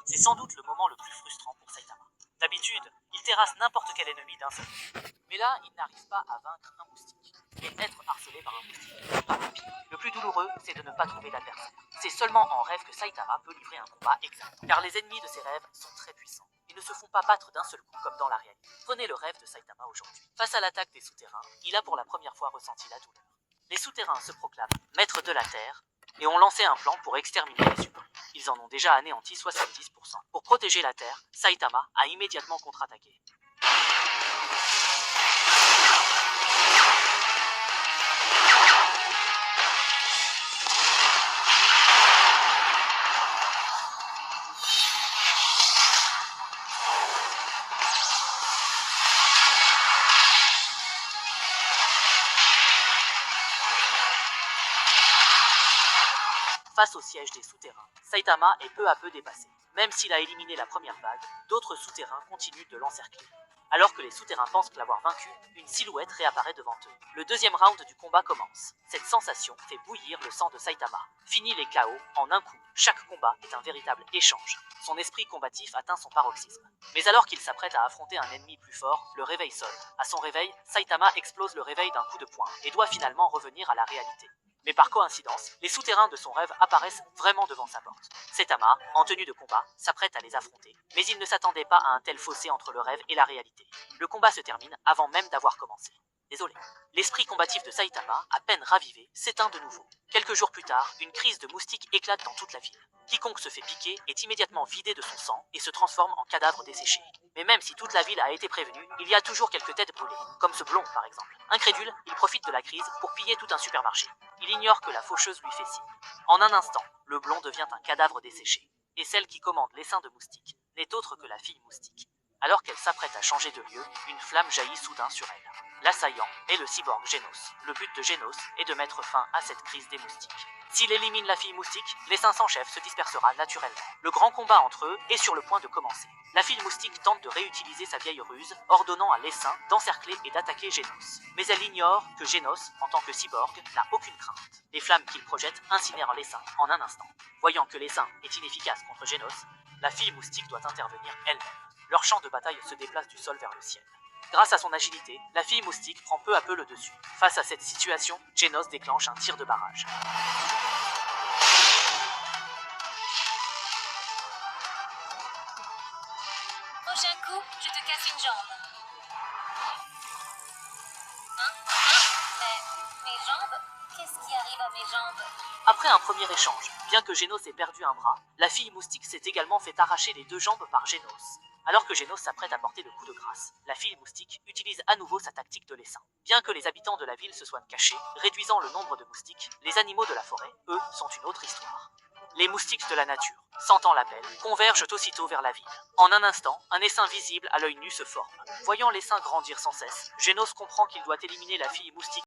C'est sans doute le moment le plus frustrant pour Saitama. D'habitude, il terrasse n'importe quel ennemi d'un seul coup. Mais là, il n'arrive pas à vaincre un moustique. Et être harcelé par un moustique n'est pas le pire. Le plus douloureux, c'est de ne pas trouver l'adversaire. C'est seulement en rêve que Saitama peut livrer un combat exact. Car les ennemis de ses rêves sont très puissants. Ils ne se font pas battre d'un seul coup comme dans la réalité. Prenez le rêve de Saitama aujourd'hui. Face à l'attaque des souterrains, il a pour la première fois ressenti la douleur. Les souterrains se proclament maîtres de la terre et ont lancé un plan pour exterminer les humains. Ils en ont déjà anéanti 70%. Pour protéger la terre, Saitama a immédiatement contre-attaqué. Face au siège des souterrains, Saitama est peu à peu dépassé. Même s'il a éliminé la première vague, d'autres souterrains continuent de l'encercler. Alors que les souterrains pensent l'avoir vaincu, une silhouette réapparaît devant eux. Le deuxième round du combat commence. Cette sensation fait bouillir le sang de Saitama. Fini les chaos en un coup. Chaque combat est un véritable échange. Son esprit combatif atteint son paroxysme. Mais alors qu'il s'apprête à affronter un ennemi plus fort, le réveil sonne. À son réveil, Saitama explose le réveil d'un coup de poing et doit finalement revenir à la réalité. Mais par coïncidence, les souterrains de son rêve apparaissent vraiment devant sa porte. Saitama, en tenue de combat, s'apprête à les affronter, mais il ne s'attendait pas à un tel fossé entre le rêve et la réalité. Le combat se termine avant même d'avoir commencé. Désolé. L'esprit combatif de Saitama, à peine ravivé, s'éteint de nouveau. Quelques jours plus tard, une crise de moustiques éclate dans toute la ville. Quiconque se fait piquer est immédiatement vidé de son sang et se transforme en cadavre desséché. Mais même si toute la ville a été prévenue, il y a toujours quelques têtes brûlées, comme ce blond par exemple. Incrédule, il profite de la crise pour piller tout un supermarché. Il ignore que la faucheuse lui fait signe. En un instant, le blond devient un cadavre desséché. Et celle qui commande l'essaim de moustique n'est autre que la fille moustique. Alors qu'elle s'apprête à changer de lieu, une flamme jaillit soudain sur elle. L'assaillant est le cyborg Genos. Le but de Genos est de mettre fin à cette crise des moustiques. S'il élimine la fille moustique, les 500 chefs se dispersera naturellement. Le grand combat entre eux est sur le point de commencer. La fille moustique tente de réutiliser sa vieille ruse, ordonnant à l'essaim d'encercler et d'attaquer Genos. Mais elle ignore que Genos, en tant que cyborg, n'a aucune crainte. Les flammes qu'il projette incinèrent l'essaim en un instant. Voyant que l'essaim est inefficace contre Genos, la fille moustique doit intervenir elle-même. Leur champ de bataille se déplace du sol vers le ciel. Grâce à son agilité, la fille moustique prend peu à peu le dessus. Face à cette situation, Genos déclenche un tir de barrage. Prochain coup, je te casse une jambe. Mais mes jambes? Qu'est-ce qui arrive à mes jambes? Après un premier échange, bien que Genos ait perdu un bras, la fille moustique s'est également fait arracher les deux jambes par Genos. Alors que Genos s'apprête à porter le coup de grâce, la fille moustique utilise à nouveau sa tactique de l'essaim. Bien que les habitants de la ville se soient cachés, réduisant le nombre de moustiques, les animaux de la forêt, eux, sont une autre histoire. Les moustiques de la nature, sentant l'appel, convergent aussitôt vers la ville. En un instant, un essaim visible à l'œil nu se forme. Voyant l'essaim grandir sans cesse, Genos comprend qu'il doit éliminer la fille moustique